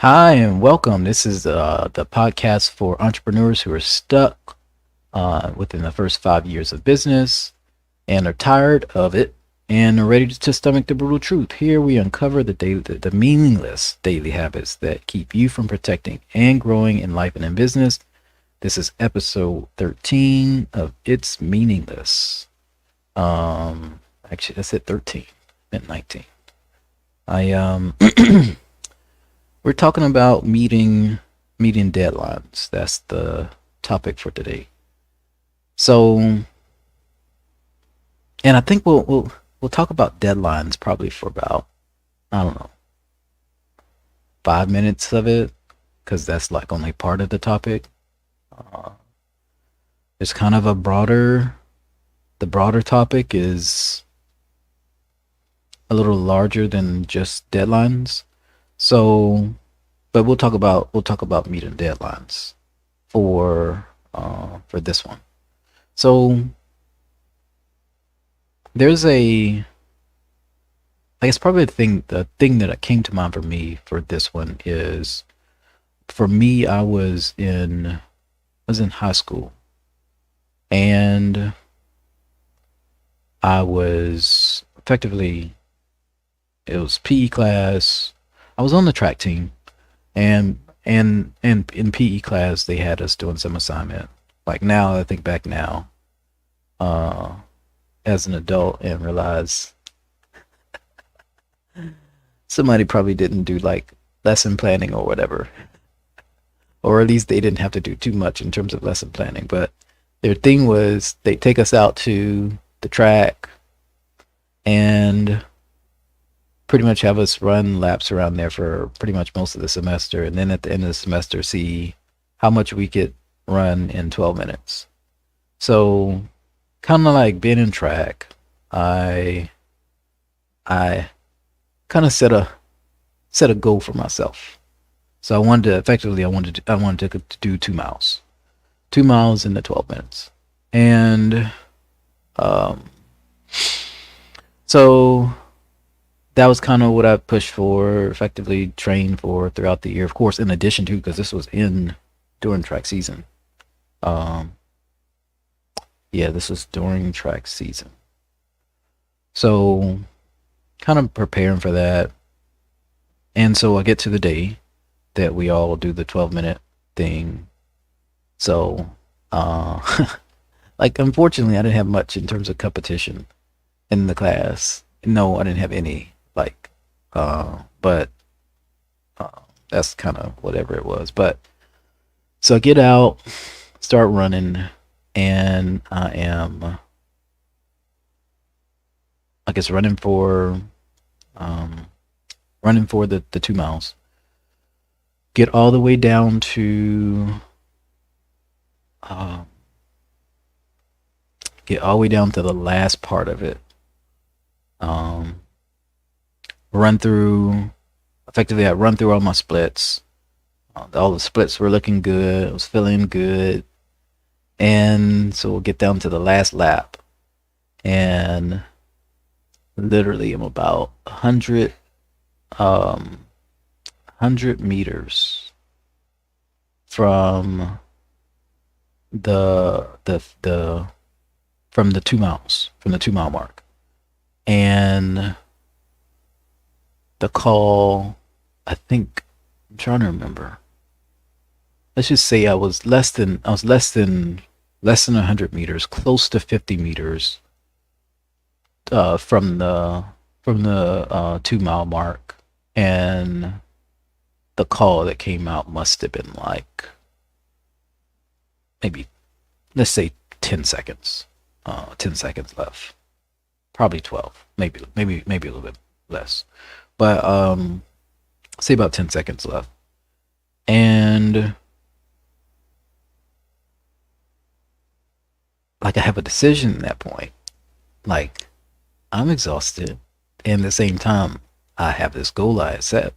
Hi and welcome. This is the podcast for entrepreneurs who are stuck within the first 5 years of business and are tired of it and are ready to stomach the brutal truth. Here we uncover the meaningless daily habits that keep you from protecting and growing in life and in business. This is episode 13 of It's Meaningless. Actually, that's it. 13 and 19. I We're talking about meeting deadlines. That's the topic for today. So, and I think we'll talk about deadlines probably for about, I don't know, 5 minutes of it, because that's like only part of the topic. Uh, it's kind of a broader. The broader topic is a little larger than just deadlines. So, but we'll talk about meeting deadlines for this one. So there's a I guess probably the thing that came to mind for me for this one is, for me, I was in high school, and I was effectively, it was PE class. I was on the track team, and in PE class they had us doing some assignment. Like, now I think back now, uh as an adult, and realize somebody probably didn't do like lesson planning or whatever, or at least they didn't have to do too much in terms of lesson planning. But their thing was they take us out to the track and pretty much have us run laps around there for pretty much most of the semester, and then at the end of the semester see how much we could run in 12 minutes. So, kind of like being in track, I I kind of set a goal for myself. So I wanted to do 2 miles, 2 miles in the 12 minutes, and um, so that was kind of what I pushed for, effectively trained for throughout the year. Of course, in addition to, because this was in during track season. Um, yeah, this was during track season. So, kind of preparing for that, and so I get to the day that we all do the 12-minute thing. So, like, unfortunately, I didn't have much in terms of competition in the class. No, I didn't have any. Like, but uh, that's kind of whatever it was. But so I get out, start running, and I am, I guess, um, running for the 2 miles. Get all the way down to, um, get all the way down to the last part of it. Um, run through, effectively, I run through all my splits. All the splits were looking good. I was feeling good. And so we'll get down to the last lap. And literally, I'm about 100 meters from the from the 2 miles, from the 2 mile mark. And the call, I think, I'm trying to remember. Let's just say I was less than 100 meters, close to 50 meters, from the 2 mile mark, and the call that came out must have been like, maybe, let's say, 10 seconds. 10 seconds left, probably 12, maybe a little bit less, but say about 10 seconds left. And like, I have a decision at that point. Like, I'm exhausted, and at the same time I have this goal I set.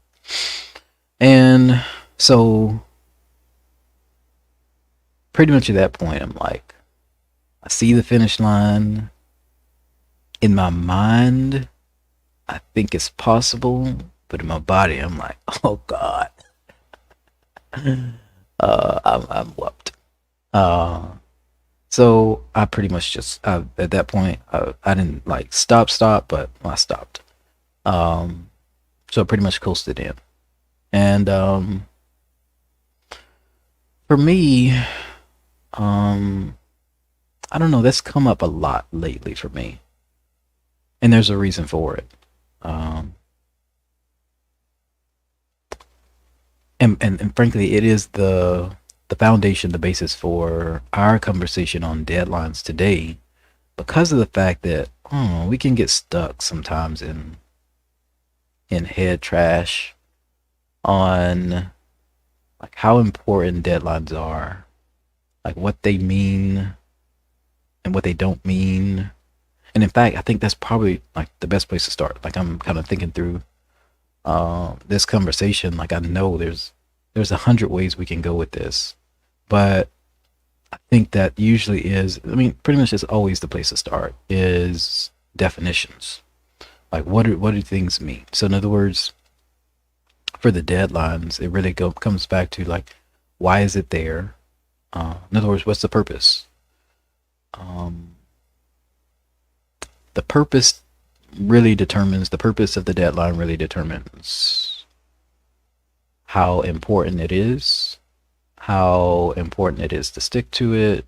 And so, pretty much at that point, I'm like, I see the finish line. In my mind, I think it's possible, but in my body, I'm like, oh God. I'm whooped. Uh, so I pretty much just at that point I didn't like stop, but I stopped. Um, so I pretty much coasted in. And for me, um, I don't know. That's come up a lot lately for me, and there's a reason for it. Um, and frankly, it is the foundation, the basis for our conversation on deadlines today, because of the fact that we can get stuck sometimes in head trash on like how important deadlines are, like what they mean and what they don't mean. And in fact, I think that's probably like the best place to start. Like I'm kind of thinking through this conversation. Like I know there's 100 ways we can go with this, but I think that usually is, I mean, pretty much is always the place to start is definitions. Like what do things mean? So in other words, for the deadlines, it really comes back to like why is it there? In other words, what's the purpose? Um, the purpose really determines the purpose of the deadline really determines how important it is, how important it is to stick to it.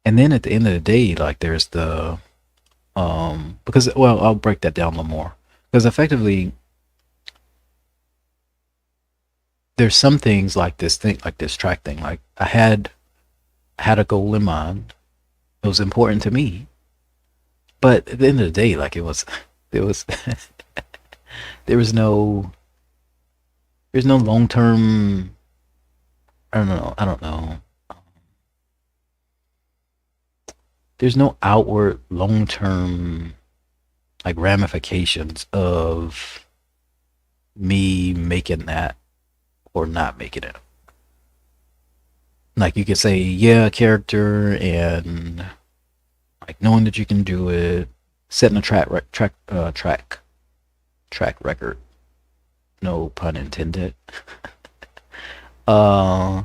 And then at the end of the day, like there's the because well, I'll break that down a little more. Because effectively there's some things like this thing like this track thing. Like I had a goal in mind. It was important to me. But at the end of the day, like it was there was no there's no long term I don't know. There's no outward long term like ramifications of me making that or not making it. Like you could say, yeah, character and like knowing that you can do it, setting a track record. No pun intended. Uh,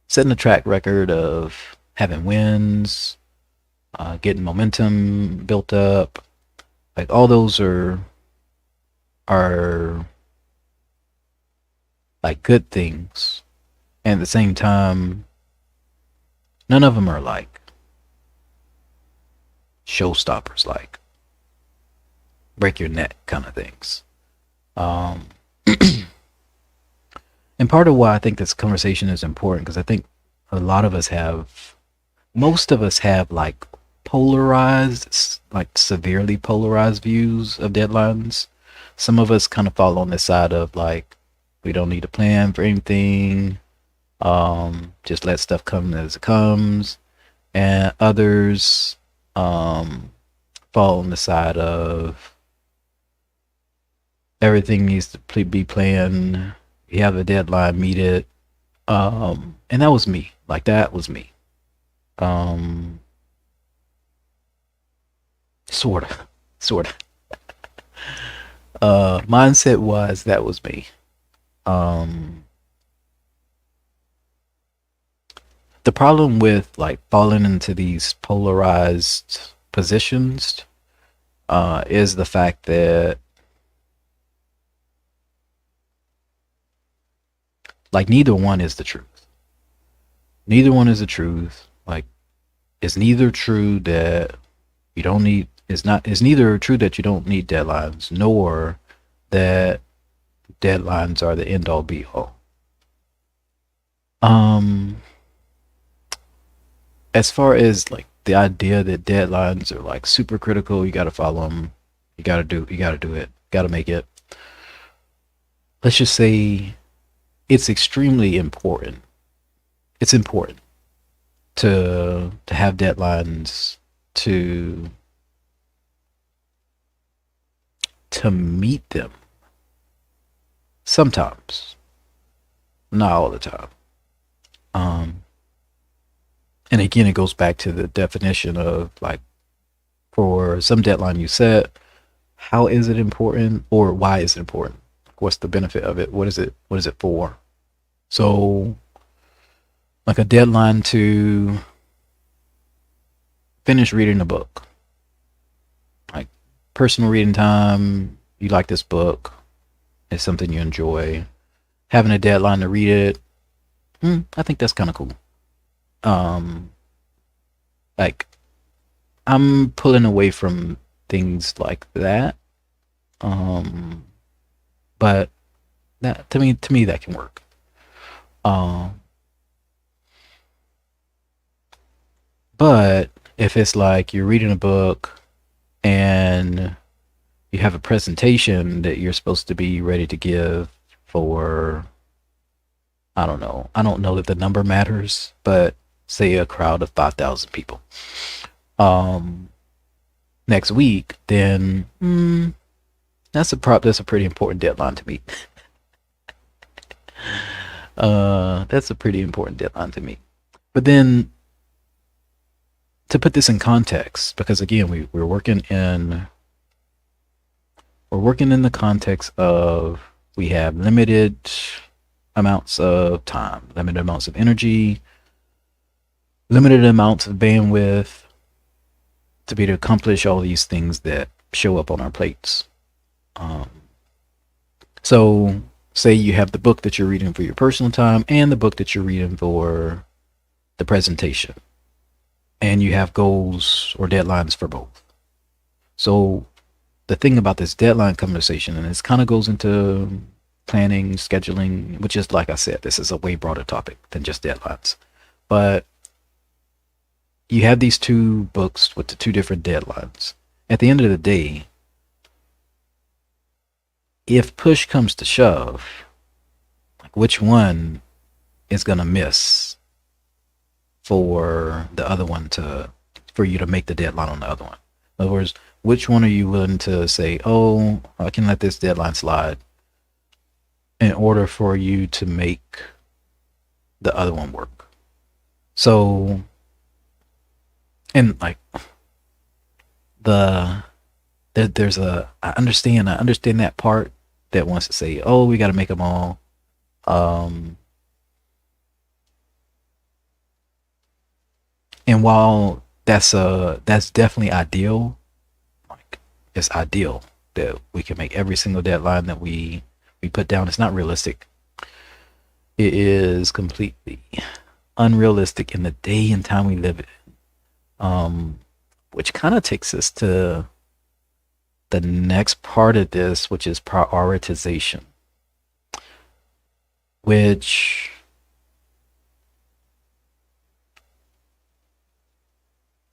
setting a track record of having wins, getting momentum built up. Like all those are like good things, and at the same time, none of them are like showstoppers, like break your neck kind of things. Um, and part of why I think this conversation is important because I think a lot of us have, most of us have like polarized, like severely polarized views of deadlines. Some of us kind of fall on the side of like we don't need a plan for anything. Just let stuff come as it comes, and others um, fall on the side of everything needs to be planned. You have a deadline, meet it. And that was me. Like that was me. Um, sort of, sort of. Mindset wise, that was me. Um, the problem with like falling into these polarized positions is the fact that like neither one is the truth. Neither one is the truth. Like it's neither true that you don't need it's neither true that you don't need deadlines nor that deadlines are the end all be all. Um as far as like the idea that deadlines are like super critical, you got to follow them. You got to do it. Got to make it. Let's just say it's extremely important. It's important to have deadlines to to meet them sometimes, not all the time. Um, and again, it goes back to the definition of like for some deadline you set, how is it important or why is it important? What's the benefit of it? What is it? What is it for? So, like a deadline to finish reading a book, like personal reading time. You like this book, it's something you enjoy. Having a deadline to read it, I think that's kind of cool. Um, like I'm pulling away from things like that. Um, but that to me that can work. Um, but if it's like you're reading a book and you have a presentation that you're supposed to be ready to give for, I don't know. I don't know that the number matters, but say a crowd of 5,000 people. Um, next week, then that's a pretty important deadline to meet. That's a pretty important deadline to meet. But then to put this in context, because again, we're working in the context of we have limited amounts of time, limited amounts of energy, limited amounts of bandwidth to be able to accomplish all these things that show up on our plates. Um, so, say you have the book that you're reading for your personal time and the book that you're reading for the presentation, and you have goals or deadlines for both. So, the thing about this deadline conversation, and this kind of goes into planning, scheduling, which is, like I said, this is a way broader topic than just deadlines. But you have these two books with the two different deadlines. At the end of the day, if push comes to shove, like which one is gonna miss for the other one to for you to make the deadline on the other one? In other words, which one are you willing to say, oh, I can let this deadline slide in order for you to make the other one work? So, and like the there's a I understand that part that wants to say, oh, we got to make them all. Um, and while that's definitely ideal, like it's ideal that we can make every single deadline that we put down. It's not realistic. It is completely unrealistic in the day and time we live in. Which kind of takes us to the next part of this, which is prioritization. Which,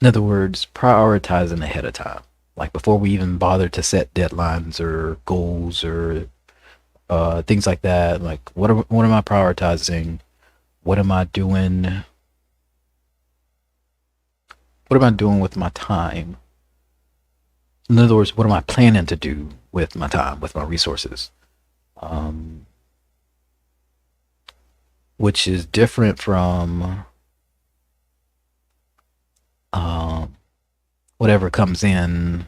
in other words, prioritizing ahead of time, like before we even bother to set deadlines or goals or things like that. Like, what am I prioritizing? What am I doing? What am I doing with my time? In other words, what am I planning to do with my time, with my resources? Um, which is different from um, whatever comes in.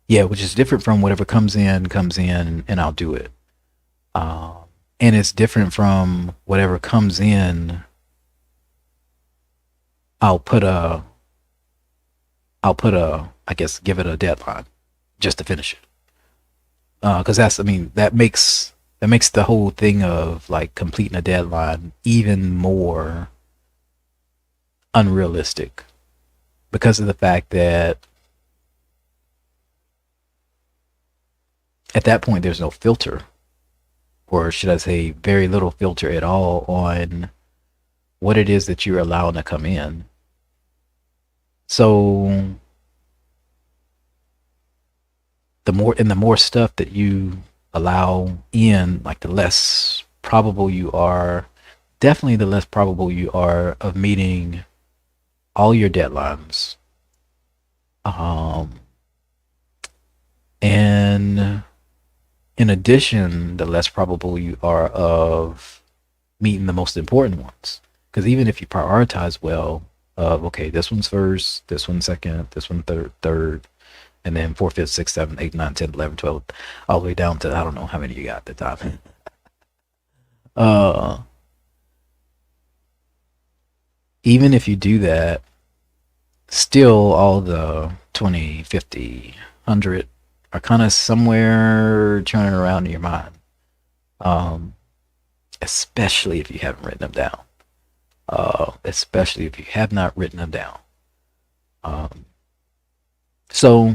Yeah, which is different from whatever comes in, and I'll do it. Um, and it's different from whatever comes in. I'll put a, I guess, give it a deadline just to finish it. Because that's, I mean, that makes the whole thing of like completing a deadline even more unrealistic because of the fact that at that point there's no filter, or should I say, very little filter at all on what it is that you're allowing to come in. So the more stuff that you allow in, like the less probable you are, definitely the less probable you are of meeting all your deadlines. Um, and in addition, the less probable you are of meeting the most important ones. Because even if you prioritize well, of okay, this one's first, this one's second, this one third, and then fourth, fifth, sixth, seventh, eighth, ninth, 10th, 11th, 12th, all the way down to I don't know how many you got at the time. even if you do that, still all the 20, 50, 100 are kind of somewhere churning around in your mind. Um, Especially if you haven't written them down. Especially if you have not written them down. Um, so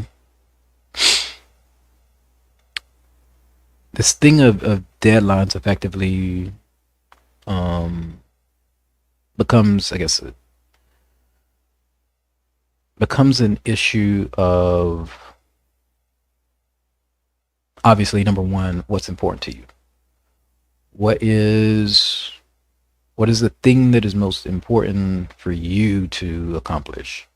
this thing of deadlines effectively um, becomes, I guess, becomes an issue of obviously number one, what's important to you. What is the thing that is most important for you to accomplish?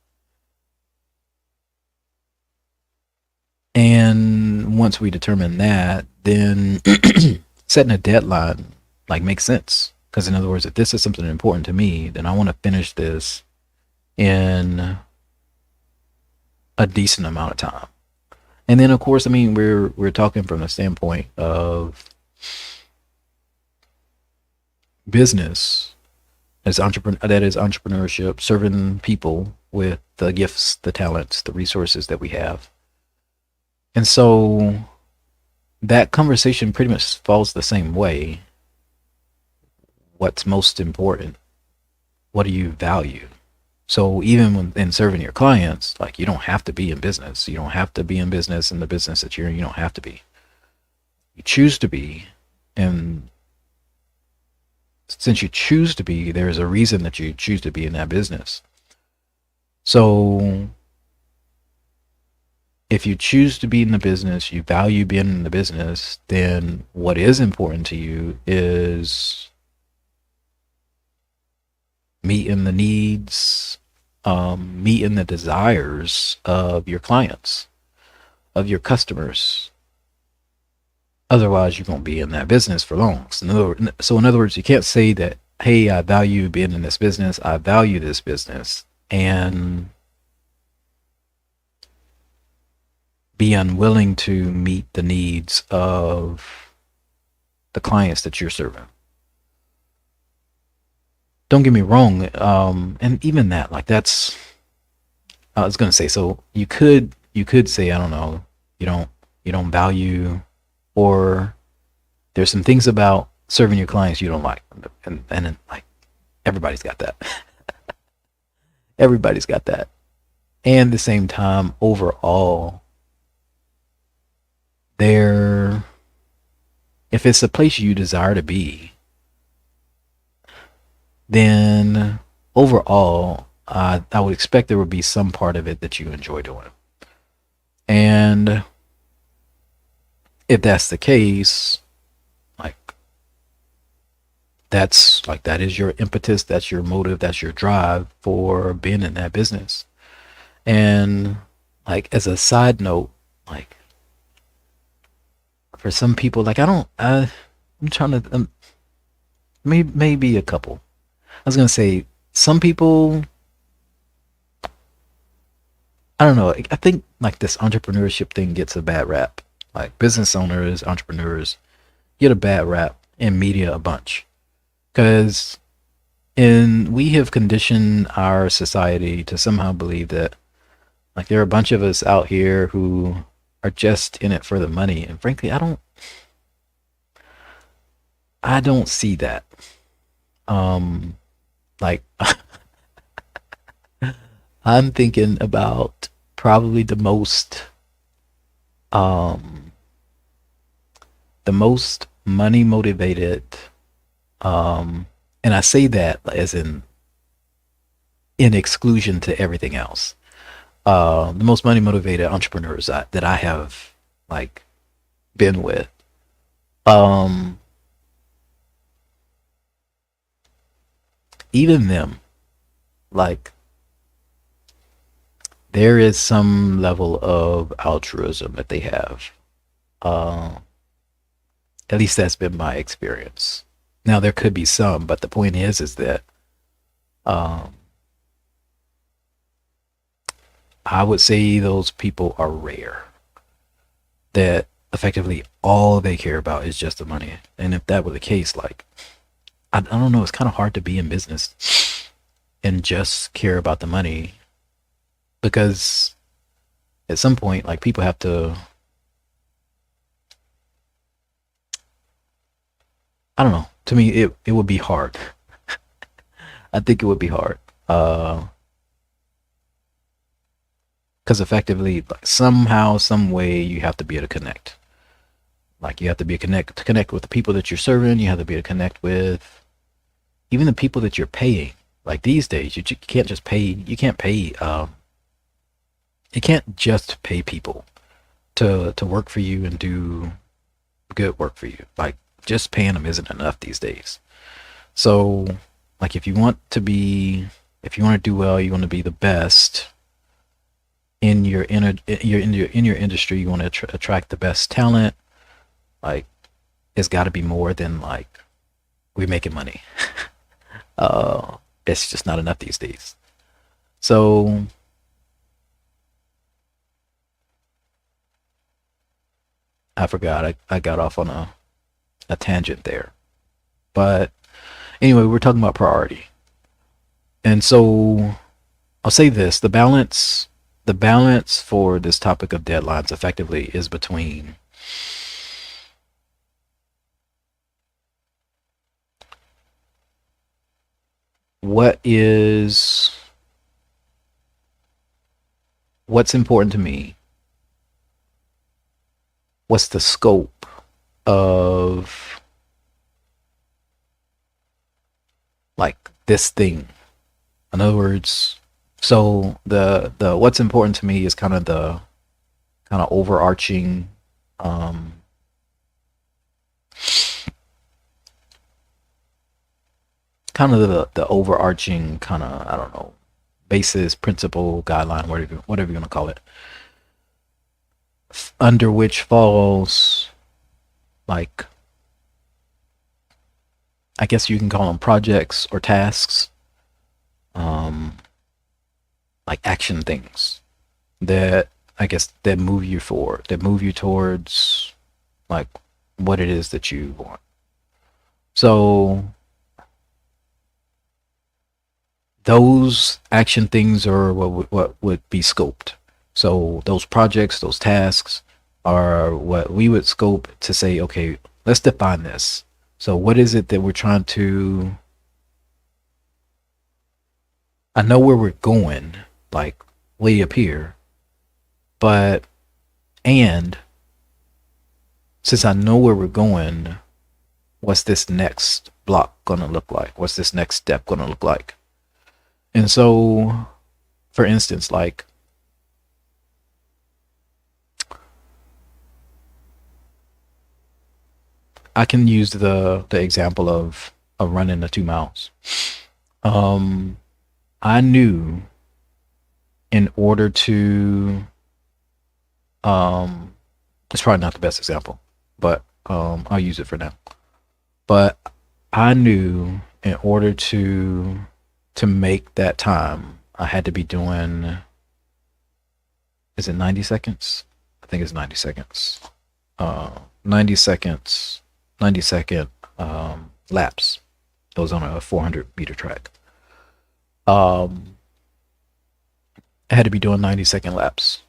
And once we determine that, then setting a deadline like makes sense. Because in other words, if this is something important to me, then I want to finish this in a decent amount of time. And then of course, I mean, we're talking from the standpoint of business as that is entrepreneurship, serving people with the gifts, the talents, the resources that we have. And so that conversation pretty much falls the same way. What's most important? What do you value? So even when in serving your clients, like you don't have to be in business. You don't have to be in business in the business that you're in. You don't have to be. You choose to be. And since you choose to be, there's a reason that you choose to be in that business. So if you choose to be in the business, you value being in the business, then what is important to you is meeting the needs, meeting the desires of your clients, of your customers. Otherwise, you're going to be in that business for long. So in other words, you can't say that, hey, I value being in this business, I value this business, and be unwilling to meet the needs of the clients that you're serving. Don't get me wrong, and even that, like that's, I was gonna say, so you could say, I don't know, you don't value, or there's some things about serving your clients you don't like, and like everybody's got that. Everybody's got that. And at the same time, overall, there, if it's a place you desire to be, then overall, I would expect there would be some part of it that you enjoy doing. And if that's the case, like that is your impetus, that's your motive, that's your drive for being in that business. And like as a side note, like for some people, like I'm trying to maybe a couple. I was gonna say some people. I don't know. I think like this entrepreneurship thing gets a bad rap. Like business owners, entrepreneurs get a bad rap in media a bunch because we have conditioned our society to somehow believe that like there are a bunch of us out here who are just in it for the money, and frankly, I don't see that. Um, like I'm thinking about probably um the most money motivated, um and I say that as in exclusion to everything else. The most money motivated entrepreneurs that I have like been with. Um Even them, like there is some level of altruism that they have. Uh, at least that's been my experience. Now there could be some, but the point is that um, I would say those people are rare. That effectively all they care about is just the money. And if that were the case, like I don't know, it's kind of hard to be in business and just care about the money, because at some point, like, people have to, I don't know, to me it would be hard. I think it would be hard. Because effectively, like, somehow, some way, you have to be able to connect. Like, you have to be a to connect with the people that you're serving. You have to be able to connect with even the people that you're paying. Like, these days, you can't just pay. You can't pay. You can't just pay people to work for you and do good work for you. Like, just paying them isn't enough these days. So, like, if you want to do well, you want to be the best in your industry. You want to attract the best talent. Like, it's got to be more than, like, we're making money. It's just not enough these days. So I forgot. I got off on a tangent there. But anyway, we're talking about priority. And so I'll say this, the balance for this topic of deadlines effectively is between what's important to me, what's the scope of, like, this thing. In other words, so the what's important to me is kind of the overarching, kind of the overarching kind of, I don't know, basis, principle, guideline, whatever you want to call it, under which falls, like, I guess you can call them projects or tasks, like action things that, I guess, that move you forward, that move you towards, like, what it is that you want. So those action things are what would be scoped. So those projects, those tasks are what we would scope to say, okay, let's define this. So what is it that we're trying to, I know where we're going, like, way up here, but, and since I know where we're going, what's this next block gonna look like? What's this next step gonna look like? And so, for instance, like, I can use the example of running the 2 miles. I knew, in order to, it's probably not the best example, but I'll use it for now. But I knew, in order to make that time, I had to be doing, is it 90 seconds? I think it's 90 seconds. 90 seconds, 90-second laps. It was on a 400-meter track. I had to be doing 90-second laps.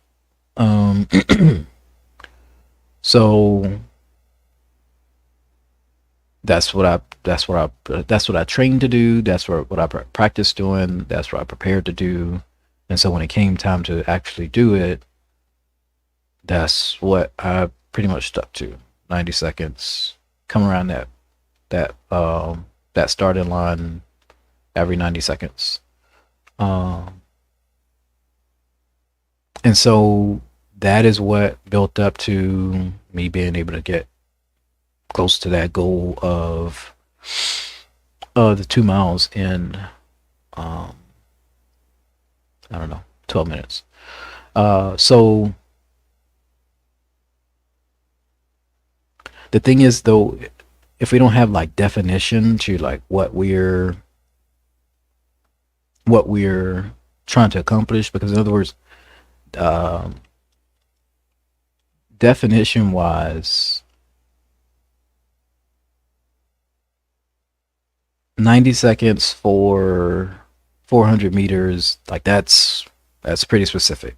So that's what I trained to do. That's what I practiced doing. That's what I prepared to do. And so when it came time to actually do it, that's what I pretty much stuck to. 90 seconds, come around that starting line every 90 seconds. And so that is what built up to me being able to get close to that goal of the 2 miles in, I don't know, 12 minutes. So the thing is, though, if we don't have, like, definition to, like, what we're trying to accomplish, because, in other words, definition wise, 90 seconds for 400 meters, like that's pretty specific.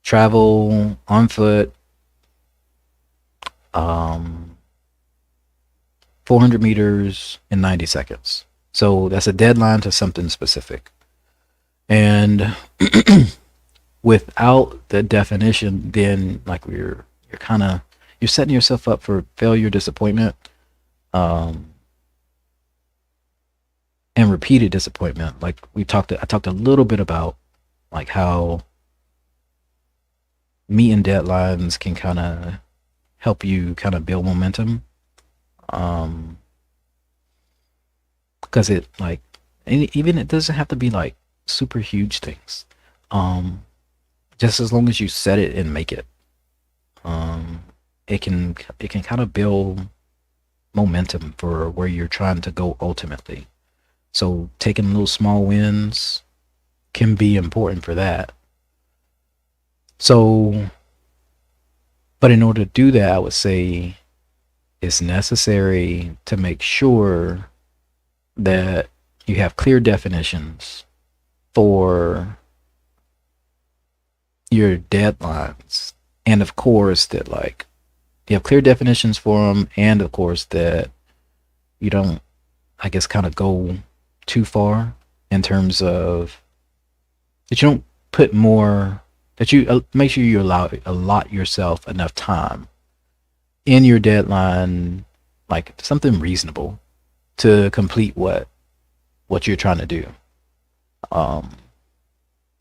Travel on foot, um, 400 meters in 90 seconds. So that's a deadline to something specific. And without the definition, then like you're kind of you're setting yourself up for failure, disappointment, um, and repeated disappointment. Like I talked a little bit about like how meeting deadlines can kind of help you kind of build momentum. Um, because it like, and even it doesn't have to be like super huge things. Um, just as long as you set it and make it, um, it can kind of build momentum for where you're trying to go ultimately. So taking little small wins can be important for that. So, but in order to do that, I would say it's necessary to make sure that you have clear definitions for your deadlines. And of course, that like you have clear definitions for them. And of course, that you don't, I guess, kind of go too far in terms of that you don't put more, that you make sure you allot yourself enough time in your deadline, like something reasonable to complete what you're trying to do. Um,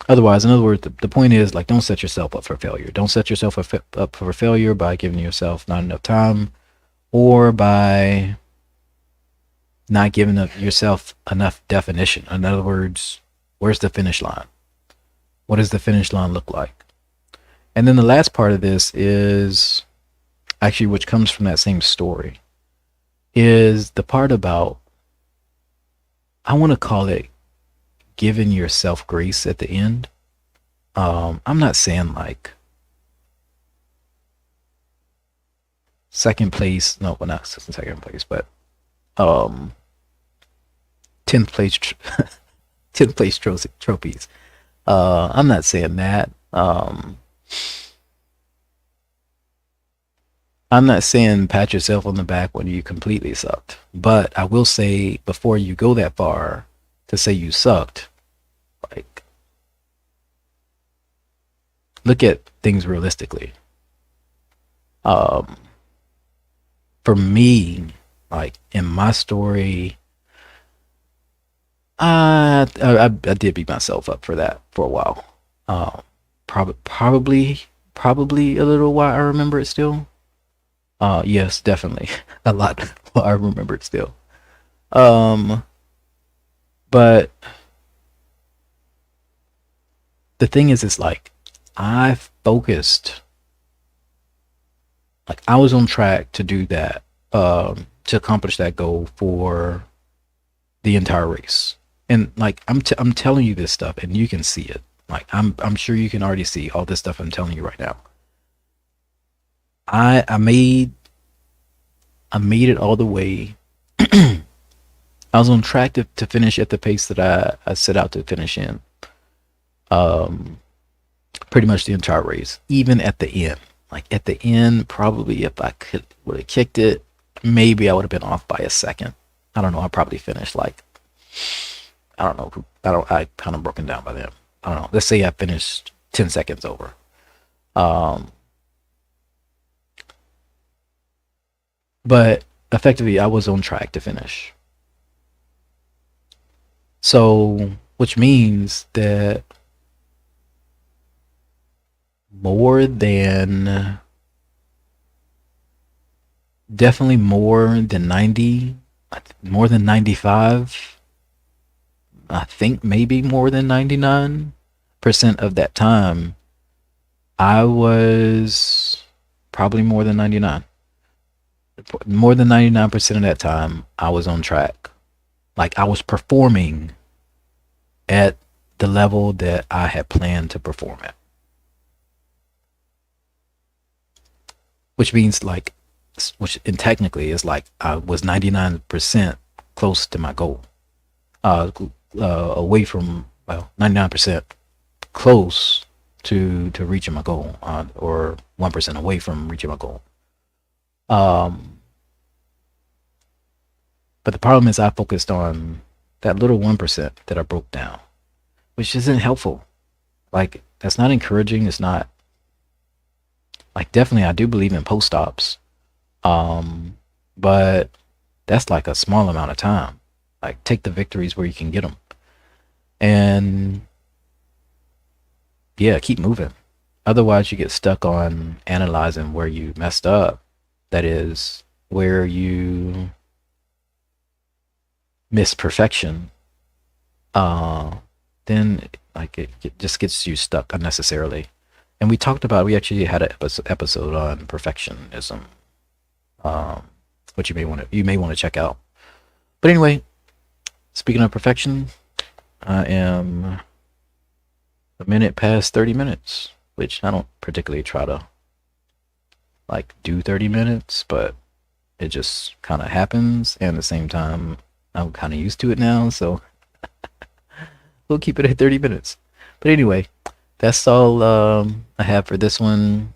Otherwise, in other words, the point is like don't set yourself up for failure. Don't set yourself up for failure by giving yourself not enough time or by not giving yourself enough definition. In other words, where's the finish line? What does the finish line look like? And then the last part of this is actually, which comes from that same story, is the part about, I want to call it giving yourself grace at the end. I'm not saying like second place, no, well, not second place, but um 10th place 10th place trophies. I'm not saying that. I'm not saying pat yourself on the back when you completely sucked, but I will say before you go that far to say you sucked, like look at things realistically. Um, for me, like in my story, I did beat myself up for that for a while. Probably a little while. I remember it still. Yes, definitely a lot. While I remember it still. Um, but the thing is, it's like I focused, like I was on track to do that, to accomplish that goal for the entire race. And like I'm telling you this stuff, and you can see it. Like I'm sure you can already see all this stuff I'm telling you right now. I made it all the way. I was on track to finish at the pace that I set out to finish in. Um, Pretty much the entire race, even at the end. Like at the end, probably if I could would have kicked it, maybe I would have been off by a second. I don't know. I probably finished like, I don't know. I kind of broken down by then. I don't know. Let's say I finished 10 seconds over. Um, but effectively, I was on track to finish. So, which means that more than definitely more than 90, more than 95, I think maybe more than 99% of that time, I was probably more than 99. More than 99% of that time, I was on track. Like I was performing at the level that I had planned to perform at. Which means like, which and technically is like I was 99% close to my goal, away from, well, 99% close to reaching my goal, or 1% away from reaching my goal. Um, but the problem is I focused on that little 1% that I broke down, which isn't helpful. Like, that's not encouraging. It's not, like, definitely I do believe in post-ops. But that's like a small amount of time. Like, take the victories where you can get them. And yeah, keep moving. Otherwise, you get stuck on analyzing where you messed up. That is, where you miss perfection. Then like it just gets you stuck unnecessarily. And we actually had an episode on perfectionism, which you may want to check out. But anyway, speaking of perfection, I am a minute past 30 minutes, which I don't particularly try to like do 30 minutes, but it just kind of happens. And at the same time, I'm kind of used to it now, so we'll keep it at 30 minutes. But anyway, that's all I have for this one.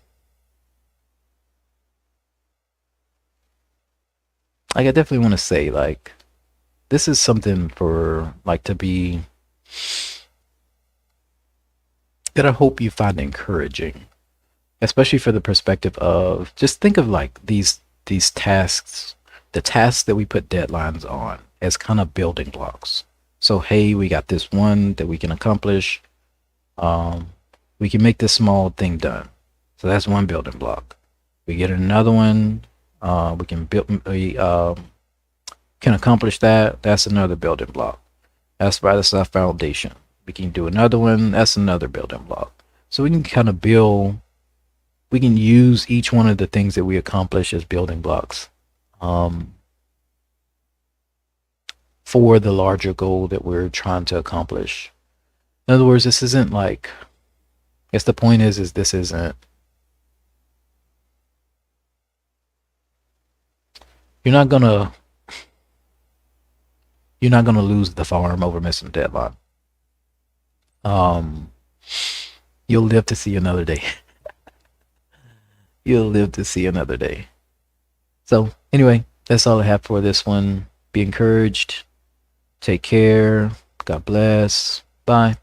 Like, I definitely want to say, like, this is something for, like, to be, that I hope you find encouraging, especially for the perspective of, just think of like these tasks, the tasks that we put deadlines on, as kind of building blocks. So hey, we got this one that we can accomplish. We can make this small thing done. So that's one building block. We get another one. We can accomplish that. That's another building block. That's our foundation. We can do another one. That's another building block. So we can kind of build. We can use each one of the things that we accomplish as building blocks, for the larger goal that we're trying to accomplish. In other words, this isn't like, I guess the point is this isn't, you're not gonna lose the farm over missing deadline. You'll live to see another day. You'll live to see another day. So anyway, that's all I have for this one. Be encouraged. Take care. God bless. Bye.